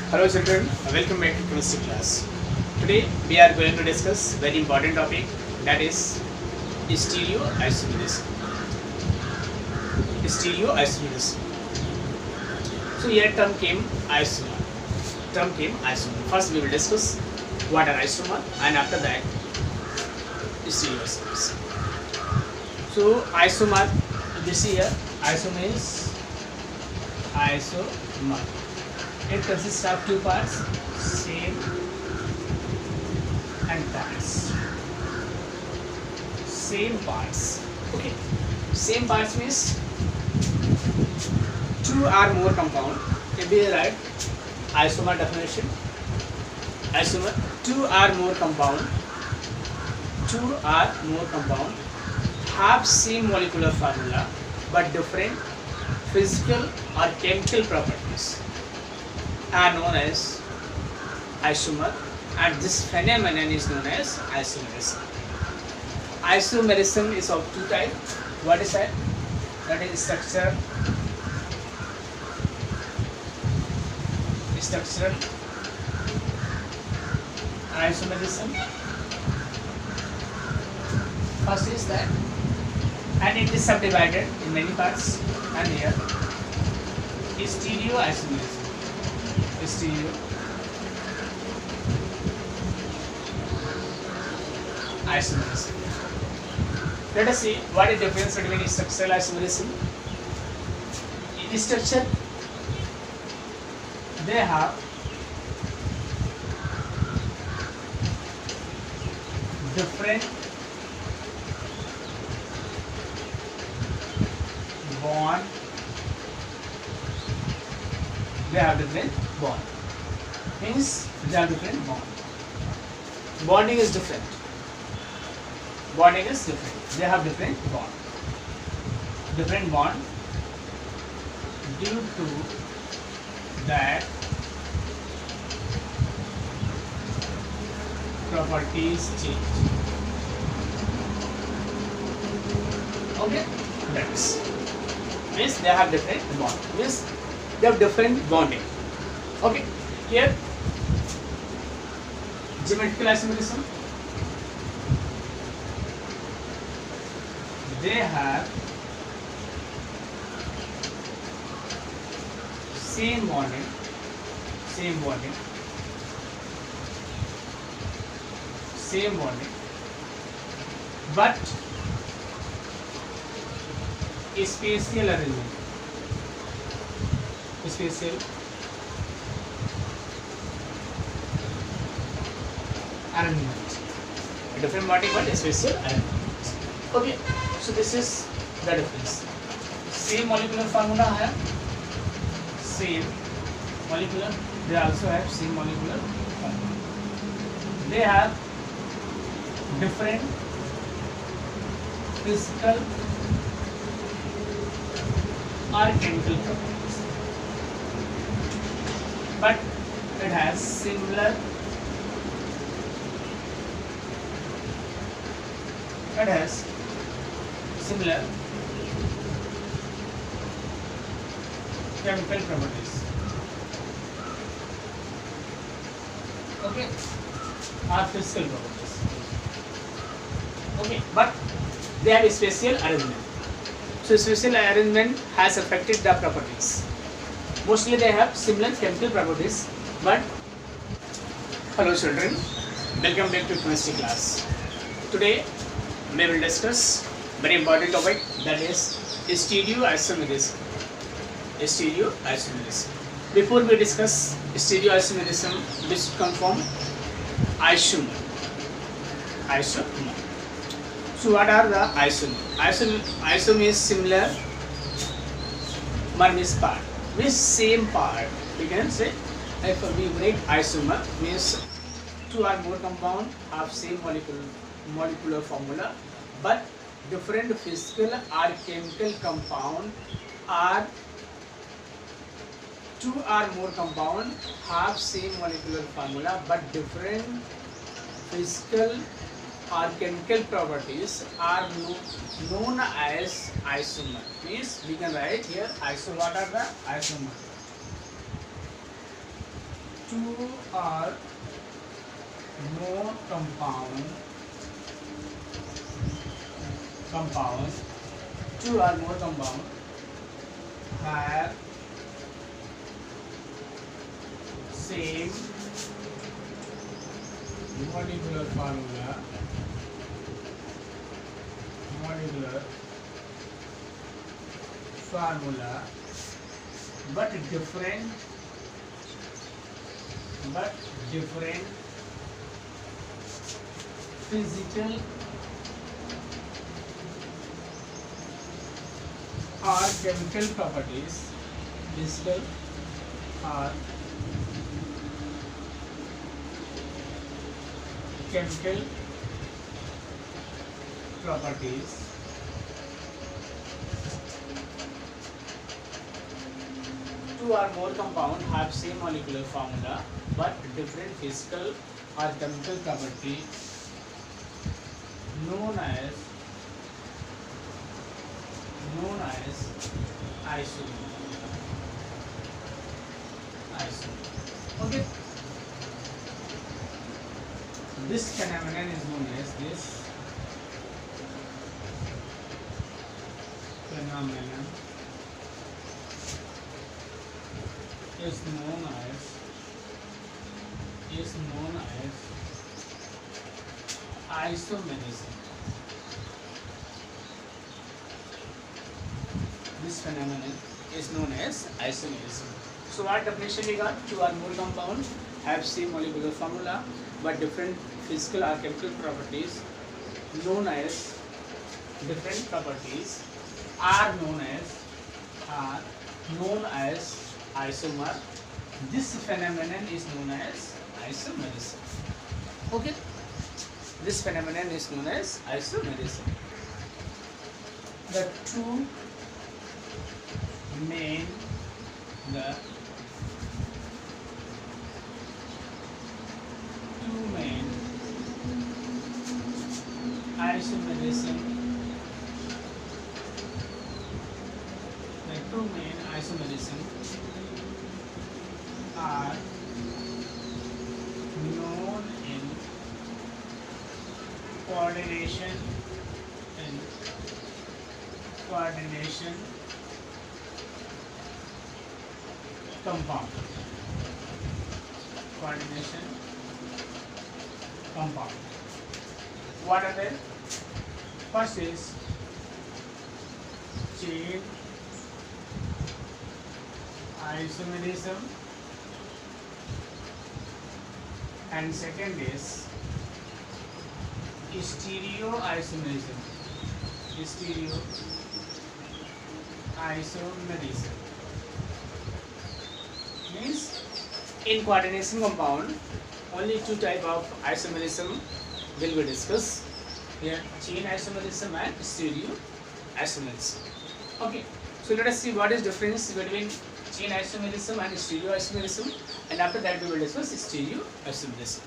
Hello children, welcome back to chemistry class. Today we are going to discuss very important topic, that is stereoisomerism. Stereoisomerism. So here term came isomer. First we will discuss what are isomer, and after that stereoisomerism. So isomer, this here isomer is isomer. It consists of two parts, same and parts. Same parts. Okay. Same parts means two or more compound. If we write isomer definition, isomer, two or more compound have same molecular formula but different physical or chemical properties are known as isomer, and this phenomenon is known as isomerism. Isomerism is of two types. What is that? That is structural isomerism. First is that, and it is subdivided in many parts, and here is stereoisomerism. Isomerism. Let us see what is the difference between structural isomerism. In structure, they have different bond. Means they have different bond. Bonding is different. They have different bond. Due to that properties change. Okay, that's means they have different bond. Means they have different bonding. Okay, here geometrical isomerism. They have same bonding, but spatial arrangement. A different bonding, but spatial arrangement. Okay, so this is the difference. Same molecular formula have same molecular. They also have same molecular formula. They have different physical or chemical properties, but it has similar. Chemical properties. Okay, or physical properties. Okay, but they have a spatial arrangement. So spatial arrangement has affected the properties. Mostly they have similar chemical properties, but hello children, welcome back to chemistry class. Today we will discuss very important topic, that is stereoisomerism. Before we discuss stereoisomerism, we should confirm isomer. So what are the isomer? Isomer is similar, means part, means same part. We can say if we break isomer, means two or more compound have same molecular formula, but different physical or chemical compound are two or more compound have same molecular formula but different physical or chemical properties are known as isomer. Means we can write here what are the isomer? two or more two or more compound have same molecular formula but different physical or chemical properties two or more compound have same molecular formula but different physical or chemical property known as isomer. Okay. This phenomenon is known as isomerism. This phenomenon is known as isomerism. So what definition we got? Two or more compounds have same molecular formula but different physical or chemical properties known as are known as isomer. This phenomenon is known as isomerism. Okay. This phenomenon is known as isomerism. The two main isomerism are known in coordination compound. What are they? First is chain isomerism and second is stereoisomerism. Means in coordination compound only two type of isomerism will be discussed here: chain isomerism and stereoisomerism. Okay, so let us see what is difference between chain isomerism and stereoisomerism, and after that we will discuss stereoisomerism.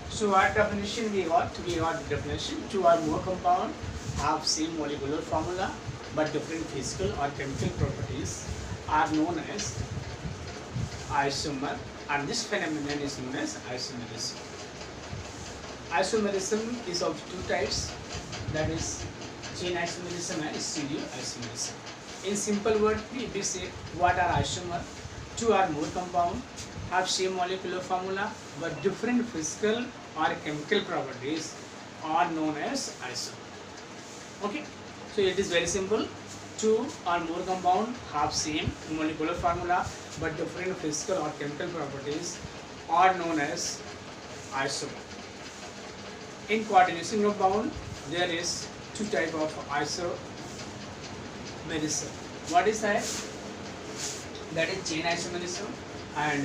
So what definition we got? We got the definition: two or more compound have same molecular formula but different physical or chemical properties are known as isomer, and this phenomenon is known as isomerism. Isomerism is of two types, that is chain isomerism and stereoisomerism. In simple word, we say what are isomer? Two or more compound have same molecular formula but different physical or chemical properties are known as isomer. Okay, so it is very simple. Two or more compound have same molecular formula but different physical or chemical properties are known as isomer. In coordination compound, there is two type of isomerism. What is that? That is chain isomerism and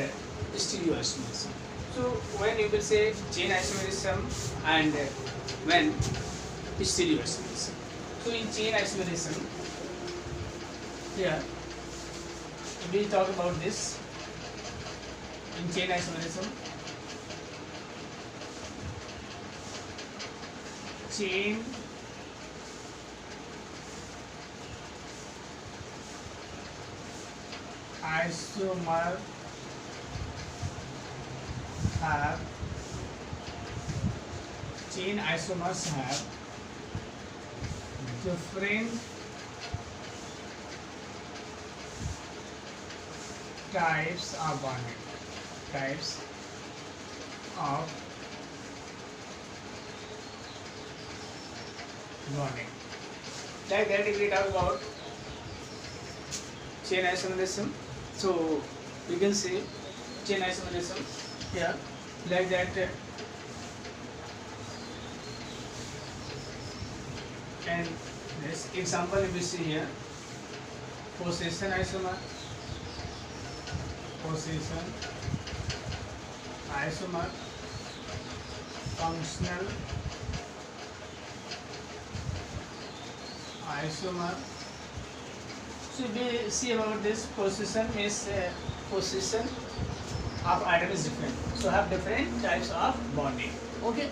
stereoisomerism. So when you will say chain isomerism and when stereoisomerism. So in chain isomerism, here we talk about this. In chain isomerism, chain isomer have chain isomers have different types of bonding. Types of bonding. Like that, if we talk about chain isomerism, so we can say chain isomerism here, like that. And this example if we see here, position isomer, position isomer, functional isomer. So we see about this position is position of atom is different, so have different types of bonding. Okay,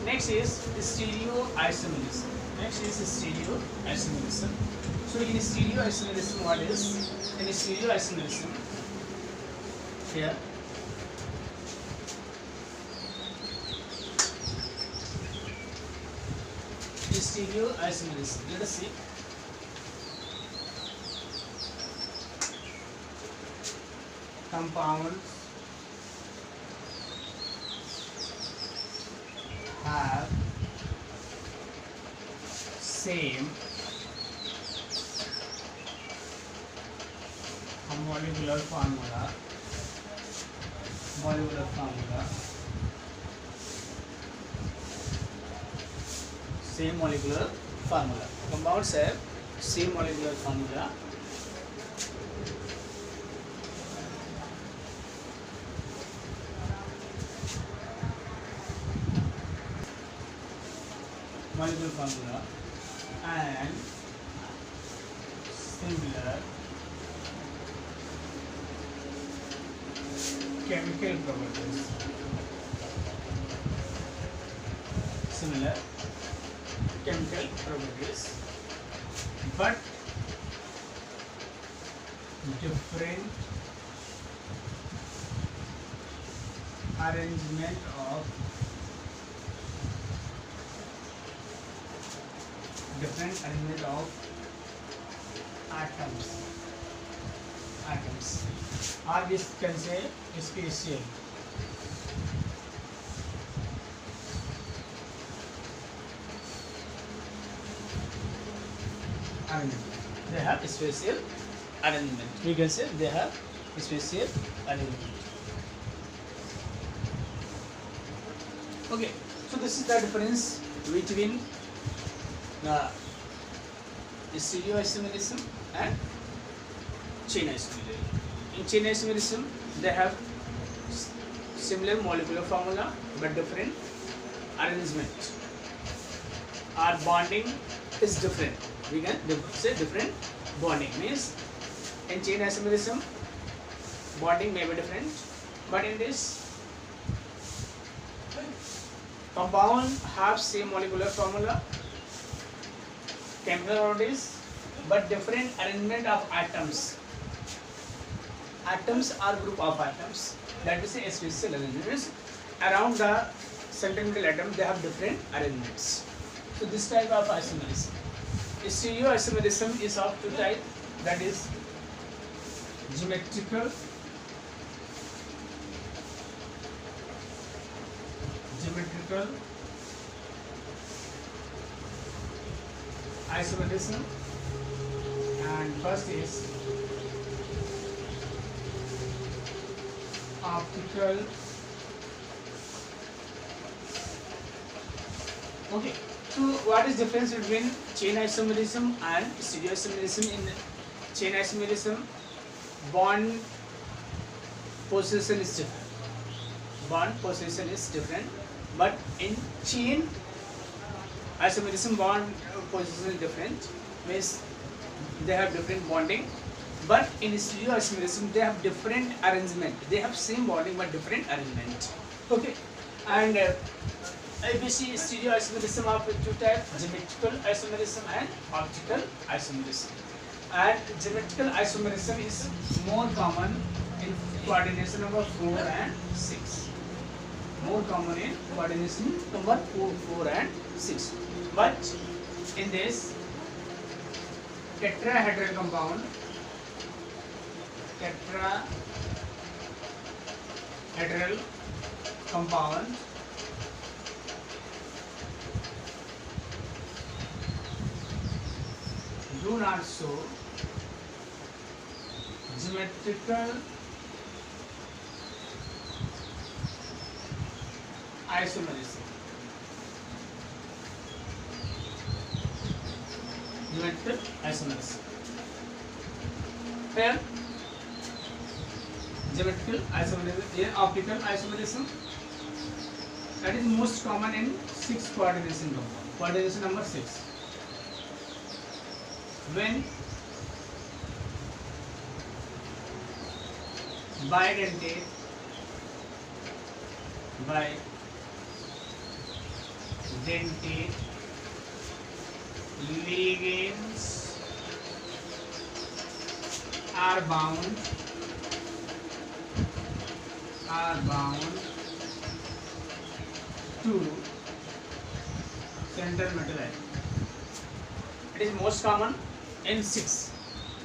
next is stereoisomerism. Next is stereoisomerism. So in stereoisomerism, what is in stereoisomerism here? Stereoisomerism. Let us see. Compounds have same molecular formula. Same molecular formula. Compounds have same molecular formula. Molecular formula and similar chemical properties. Similar chemical properties, but different arrangement of atoms, or this can say spatial. They have spatial arrangement. We can say they have spatial arrangement. Okay, so this is the difference between stereoisomerism and chain isomerism. In chain isomerism, they have similar molecular formula but different arrangement. Our bonding is different. We can say different bonding means in chain isomerism bonding may be different, but in this compound have same molecular formula, chemical properties, but different arrangement of atoms. Atoms are group of atoms. That is a spatial arrangement. Around the central atom, they have different arrangements. So this type of isomerism. Stereoisomerism is of two types. That is geometrical isomerism, and first is optical. Okay, so what is difference between chain isomerism and stereoisomerism? In chain isomerism, bond position is different. But in chain isomerism, bond position is different. Means they have different bonding. But in stereoisomerism, they have different arrangement. They have same bonding but different arrangement. Okay, and we see stereoisomerism of two types: geometrical isomerism and optical isomerism. And geometrical isomerism is more common in coordination number 4 and 6. more common in coordination number 4 and 6. But in this tetrahedral compound, do not show geometrical isomerism. Geometrical isomerism. Here, geometrical isomerism, optical isomerism, that is most common in 6 coordination compound. Coordination number 6. When bidentate ligands are bound to center metal ion. It is most common in 6.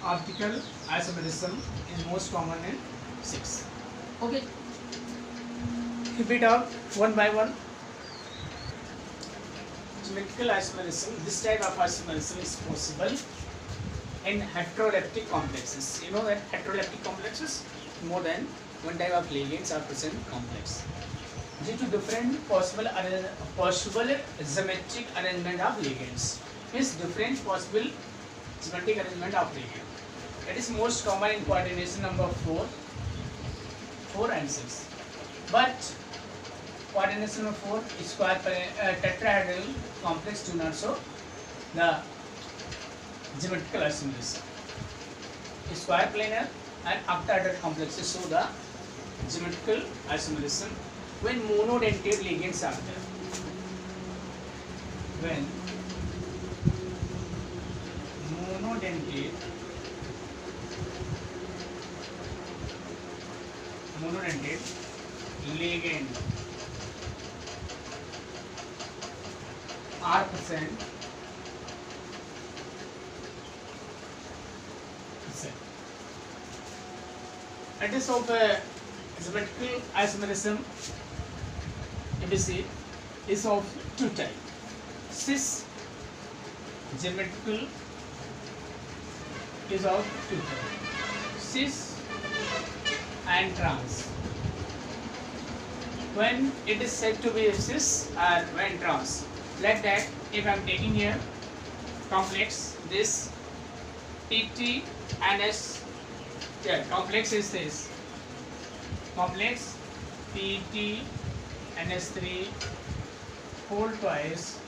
Optical isomerism is most common in 6. Okay. Keep it up one by one. Geometrical isomerism. This type of isomerism is possible in heteroleptic complexes. You know that heteroleptic complexes, more than one type of ligands are present complex. Due to different possible geometric arrangement of ligands, means different possible geometric arrangement of ligand. It is most common in coordination number 4 and 6. But coordination number 4 is tetrahedral complex do not show the geometrical isomerism. Square planar and octahedral complexes show the geometrical isomerism when monodentate ligands are there. When monodentate ligand are present, it is of geometrical isomerism, ABC, is of two types. Cis geometrical is of two types, cis and trans. When it is said to be cis or when trans, like that, if I am taking here complex, this TT and S, yeah, complex is this, complex PT NS3 whole twice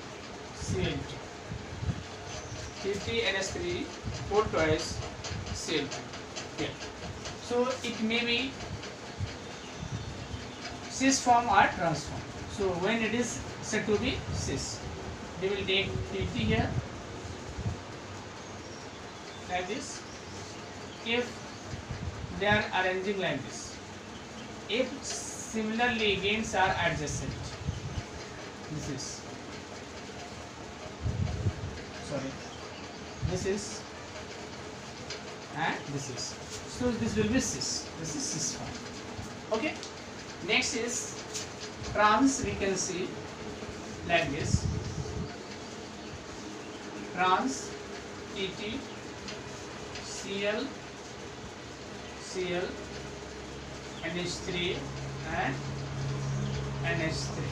Cl2, PT NS3 whole twice Cl2. Yeah. So it may be cis form or trans form. So when it is said to be cis, they will take PT here like this. If they are arranging like this, if similar ligands are adjacent, this is and this is, so this will be cis. This is cis form. Okay. Next is trans. We can see like this, trans TT Cl NH3 and NH3.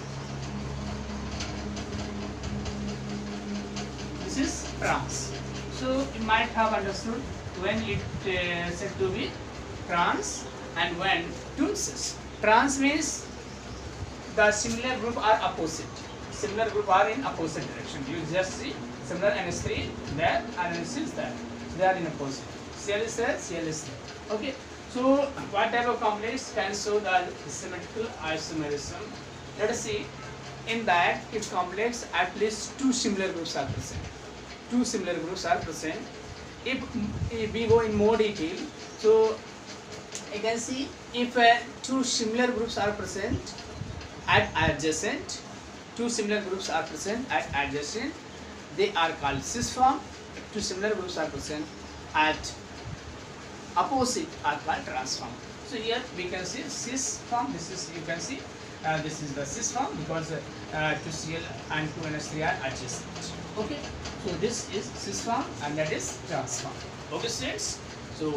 This is trans. So you might have understood when it said to be trans and when to cis. Trans means the similar group are opposite. Similar group are in opposite direction. You just see similar NH3 there and NH is there. So they are in opposite. Cl is there, Cl is there. Okay. So what type of complex can show the symmetrical isomerism? Let us see. In that, if complex at least two similar groups are present. Two similar groups are present. If we go in more detail, so you can see if two similar groups are present, at adjacent. Two similar groups are present at adjacent. They are called cis form. Two similar groups are present at opposite are called trans form. So here we can see cis form. This is, you can see this is the cis form because 2Cl and 2NH3 are adjacent. Okay. So this is cis form and that is trans form. Okay, students. So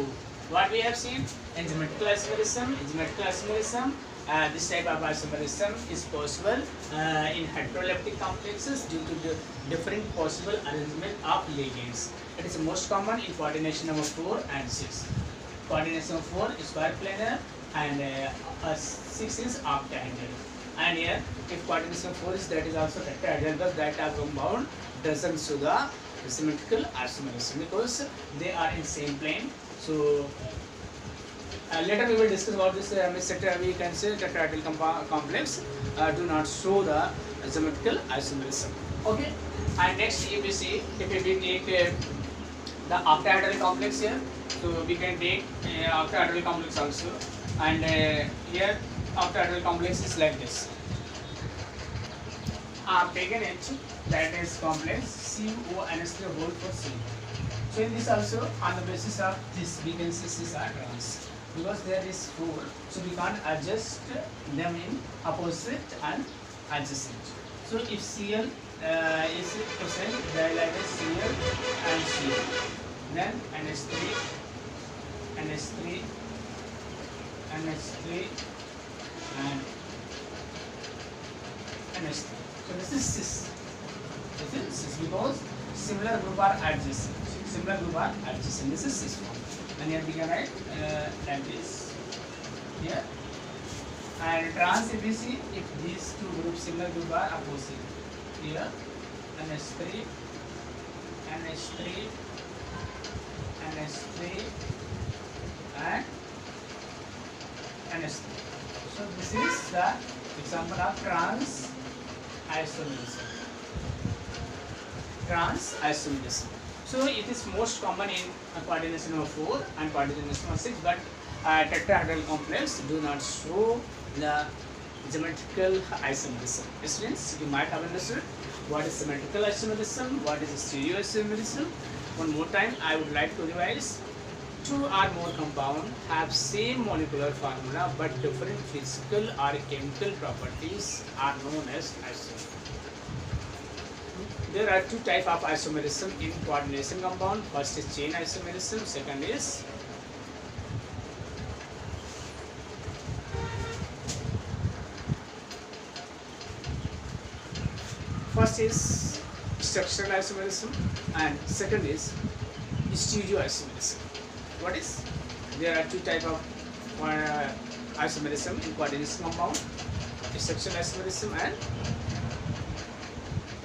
what we have seen, enzymatic isomerism. This type of isomerism is possible in heteroleptic complexes due to the different possible arrangement of ligands. It is most common in coordination number 4 and 6. Coordination number 4 is square planar and 6 is octahedral. And here, if coordination 4 is, that is also tetrahedral, because that are compound doesn't show the symmetrical isomerism because they are in same plane. So later we will discuss about this. We can say tetrahedral complex do not show the symmetrical isomerism. Okay. And next, if we see, if we take the octahedral complex here, so we can take octahedral complex also. And here octahedral complex is like this. I have taken it, that is complex CONH3 whole for C. So in this also, on the basis of this, we can say cis are trans because there is 4, so we can't adjust them in opposite and adjacent. So if Cl is present, there like a Cl and Cl, then NH3, NH3, NH3 and NH3. So this is cis. This is cis because similar group are adjacent. This is cis form. And here we can write like this here. And trans, if we see, if these two groups, similar group are opposite, here NH3, NH3, NH3 and NH3. So this is the example of trans isomerism. So it is most common in coordination number 4 and coordination number 6, but tetrahedral complex do not show the symmetrical isomerism. Students, you might have understood what is symmetrical isomerism, what is stereoisomerism. One more time, I would like to revise. Two or more compound have same molecular formula but different physical or chemical properties are known as isomerism. There are two types of isomerism in coordination compound. First is chain isomerism, second is structural isomerism and second is stereoisomerism. What is? There are two types of isomerism in coordination compound: structural isomerism and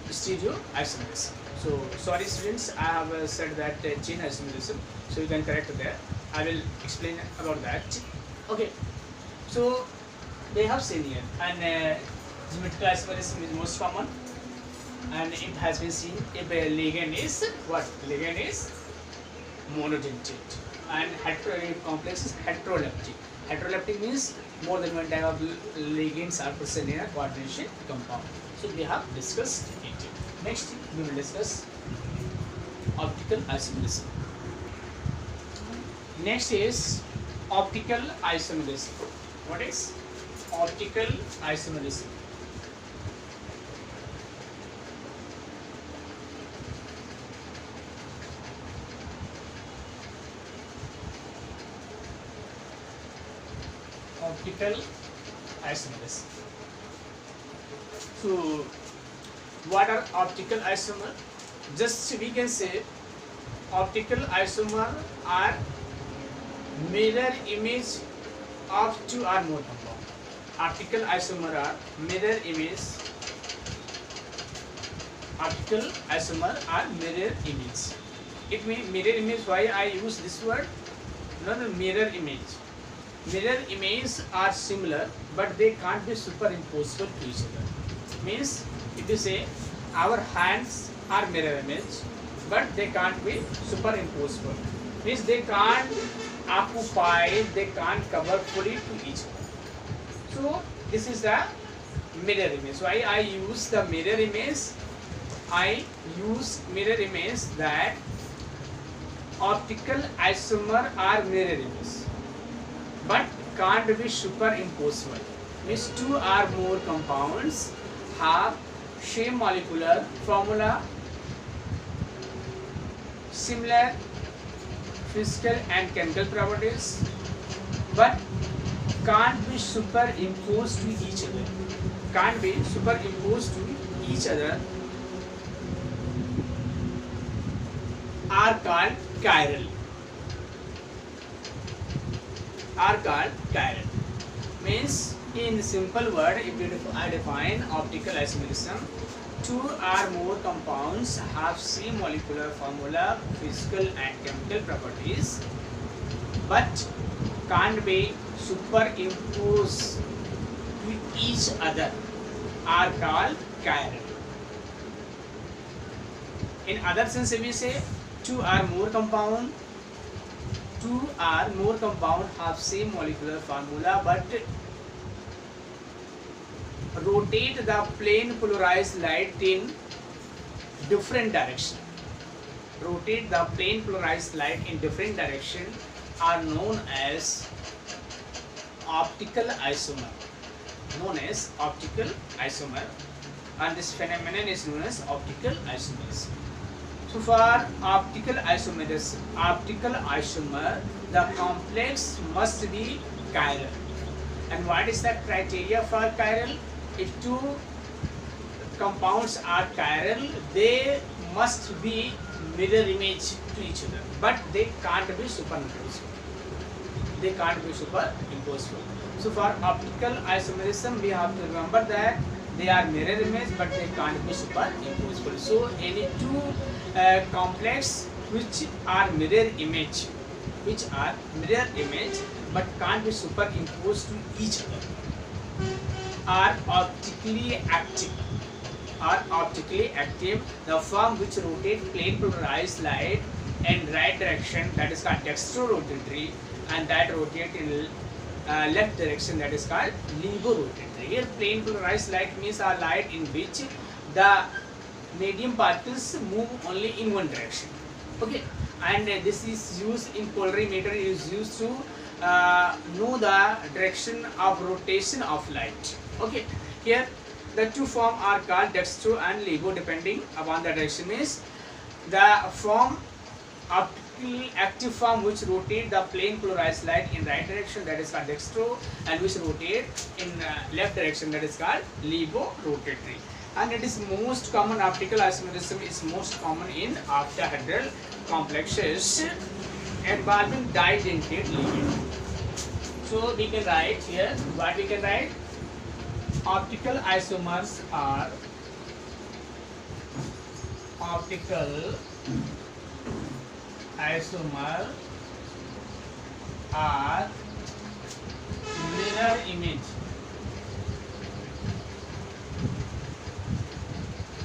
stereoisomerism. So sorry students, I have said that chain isomerism, so you can correct there. I will explain about that. Okay, so they have seen here, and symmetrical isomerism is most common, and it has been seen if a ligand is what? Ligand is monodentate, and heteroleptic complex is heteroleptic. Heteroleptic means more than one type of ligands are present in a coordination compound. So we have discussed it. Next, we will discuss optical isomerism. Next is optical isomerism. What is optical isomerism? Optical isomerism. So what are optical isomer? Just we can say optical isomer are mirror image of two or more compound. Optical isomer are mirror image. Optical isomer are mirror image. It means mirror image. Why I use this word? No, mirror image. Mirror images are similar, but they can't be superimposable to each other. Means, if you say our hands are mirror image, but they can't be superimposable. Means they can't occupy, they can't cover fully to each other. So this is the mirror image. Why I use the mirror image? I use mirror image that optical isomer are mirror image, but can't be superimposable. Means two or more compounds have same molecular formula, similar physical and chemical properties, but can't be superimposed to each other. Can't be superimposed to each other are called chiral. Are called chiral. Means in simple word, if I define optical isomerism, two or more compounds have same molecular formula, physical and chemical properties, but can't be superimposed to each other are called chiral. In other sense, if we say two or more compound have same molecular formula but rotate the plane polarized light in different direction. Rotate the plane polarized light in different direction are known as optical isomer. Known as optical isomer, and this phenomenon is known as optical isomerism. So for optical isomer, the complex must be chiral. And what is the criteria for chiral? If two compounds are chiral, they must be mirror image to each other, but they can't be superimposable. They can't be superimposable. So for optical isomerism, we have to remember that they are mirror image, but they can't be superimposable. So any two complex which are mirror image, but can't be superimposed to each other, are optically active. The form which rotate plane polarized light in right direction, that is called dextrorotatory, and that rotate in left direction, that is called levorotatory. Here plane polarized light means a light in which the medium particles move only in one direction. Okay, and this is used in polarimeter, is used to know the direction of rotation of light. Okay, here the two forms are called dextro and levo depending upon the direction. Means the form optically active form which rotate the plane polarized light in right direction, that is called dextro, and which rotate in left direction, that is called levorotatory. And it is most common, optical isomerism is most common in octahedral complexes involving didentate ligand. So we can write here, what we can write? Optical isomers are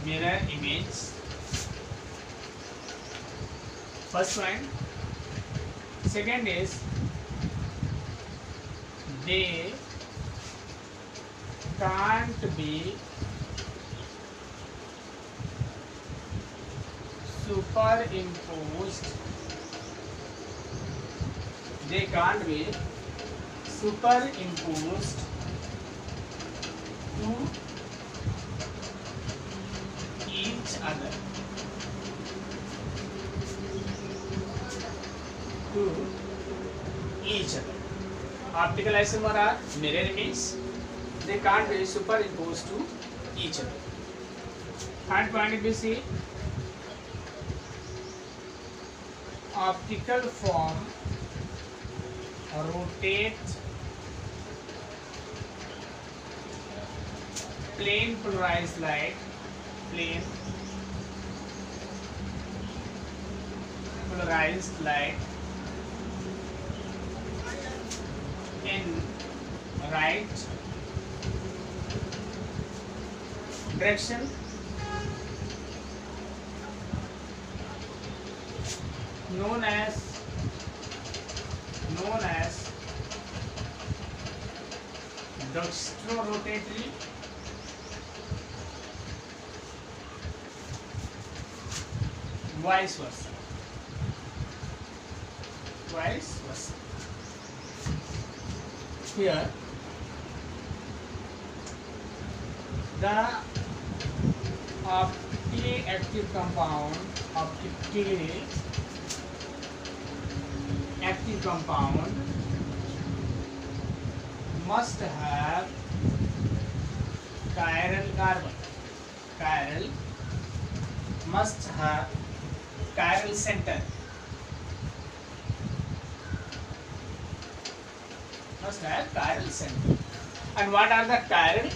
mirror image. First one. Second is they can't be superimposed. They can't be superimposed to each other. Optical isomer are mirror image. They can't be superimposed to each other. Third point, if we see optical form rotate plane polarized light in right direction, known as dextrorotatory, vice versa. Vice versa. Here, the optically active compound must have chiral carbon. Must have chiral center. Must have chiral center. And what are the chiral?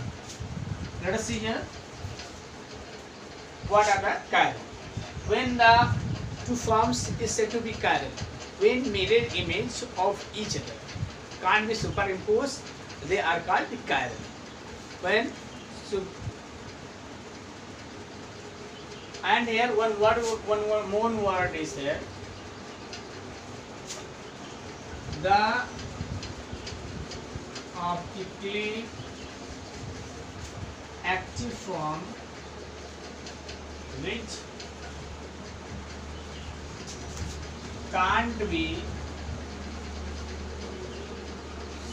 Let us see here. What are the chiral? When the two forms is said to be chiral, when mirror image of each other can't be superimposed, they are called chiral. When and here one more word is there. The optically active form which can't be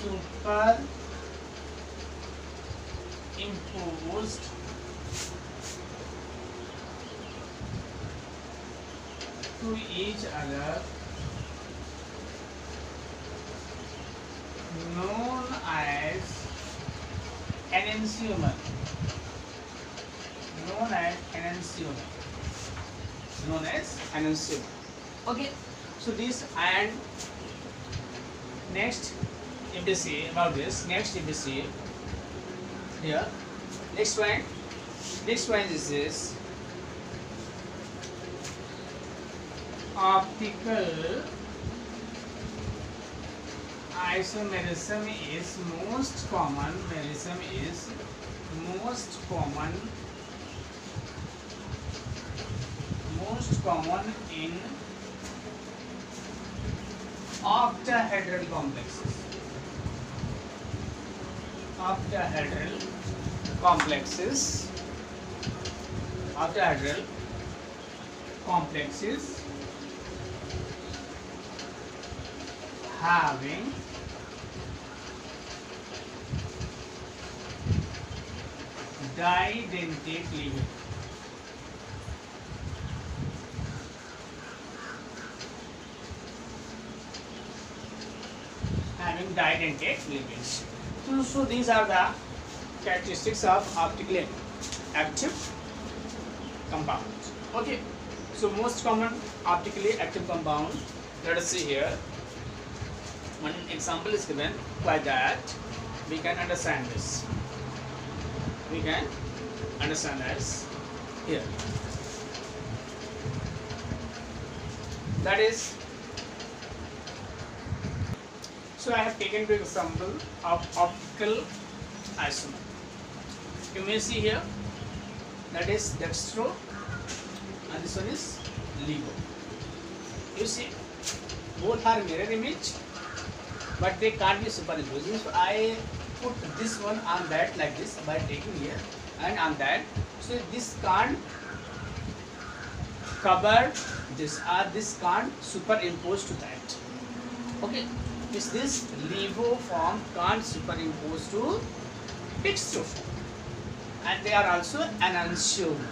superimposed to each other, known as enantiomer. Okay, so this, and next if they say about this, next if they say here, next one is this: optical isomerism is most common. Most common in octahedral complexes. Octahedral complexes having didentate ligand. So these are the characteristics of optically active compounds. Okay, so most common optically active compound, let us see here. One example is given. By that we can understand this. Here. That is, so I have taken the example of optical isomer. You may see here, that is dextro and this one is LIGO. You see, both are mirror image, but they can't be superimposed. So I put this one on that like this by taking here and on that. So this can't cover this, or this can't superimpose to that. Okay, this LIGO form can't superimpose to dextro form, and they are also enantiomer.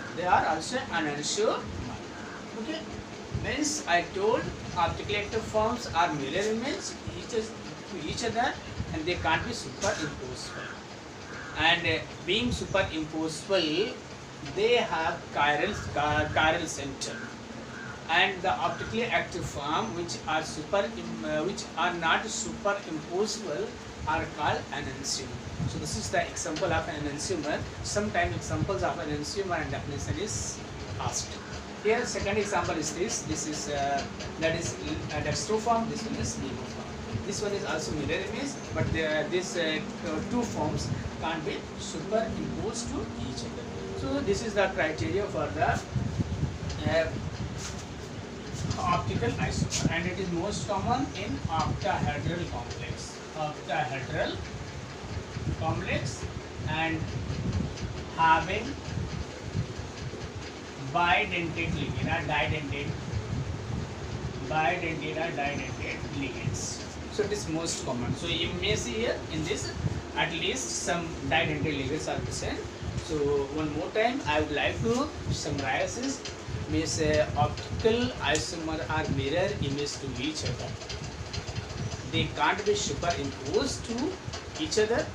Okay, means I told optically active forms are mirror image to each other, and they can't be superimposable. And being superimposable, they have chiral center. And the optically active form which are not superimposable are called enantiomer. So this is the example of an enantiomer. Sometimes examples of an enantiomer and definition is asked. Here second example is this. This is that is dextro form. This one is LIGO form. This one is also mirror image, but these two forms can't be superimposed to each other. So this is the criteria for the optical isomer, and it is most common in octahedral complex and having bidentate ligand or bidentate or didentate ligands. So it is most common. So you may see here in this at least some didentate ligands are present. So one more time I would like to summarize this. Means optical isomer are mirror image to each other. They can't be superimposed to each other.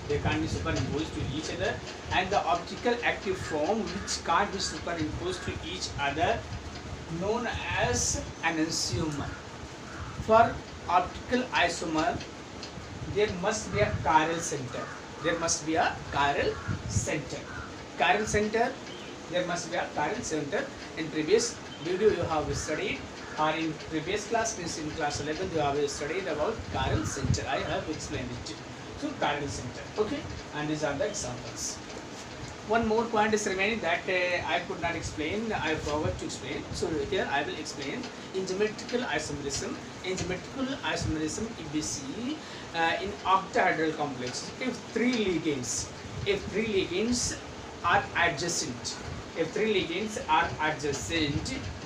They can't be superimposed to each other, and the optical active form which can't be superimposed to each other known as enantiomer. For optical isomer, there must be a chiral center. There must be a chiral center. Chiral center. There must be a chiral center. In previous video you have studied, or in previous class, means in class 11, you have studied about chiral center. I have explained it. So chiral center. Okay, and these are the examples. One more point is remaining that I could not explain. I forgot to explain. So here I will explain. In geometrical isomerism, if we see in octahedral complex, if three ligands are adjacent,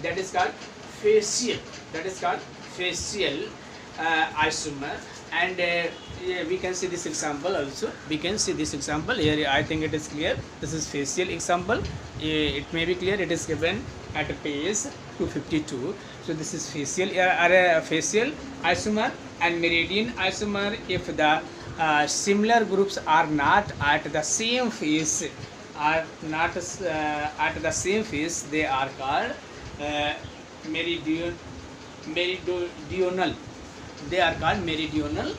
that is called facial. Isomer. And we can see this example also. Here I think it is clear. This is facial example. It may be clear. It is given at page 252. So this is facial isomer and meridian isomer. If the similar groups are not at the same face, they are called meridional. They are called meridional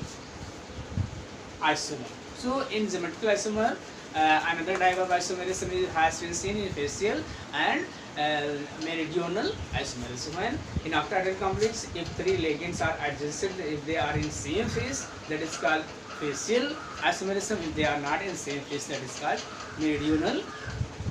isomer. So in geometrical isomer, another type of isomerism has been seen in facial and meridional isomerism. And in octahedral complex, if three ligands are adjacent, if they are in same phase, that is called facial isomerism. If they are not in same phase, that is called meridional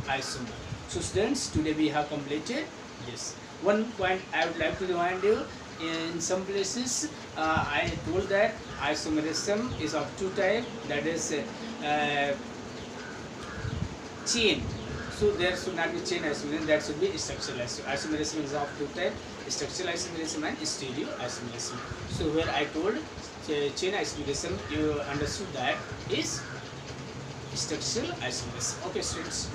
isomer. So students, today we have completed this. One point I would like to remind you. In some places, I told that isomerism is of two types. That is chain. So there should not be chain isomerism. That should be structural isomerism. Is of two types: structural isomerism and stereo isomerism. So where I told chain isomerism, you understood that is structural isomerism. Okay, students.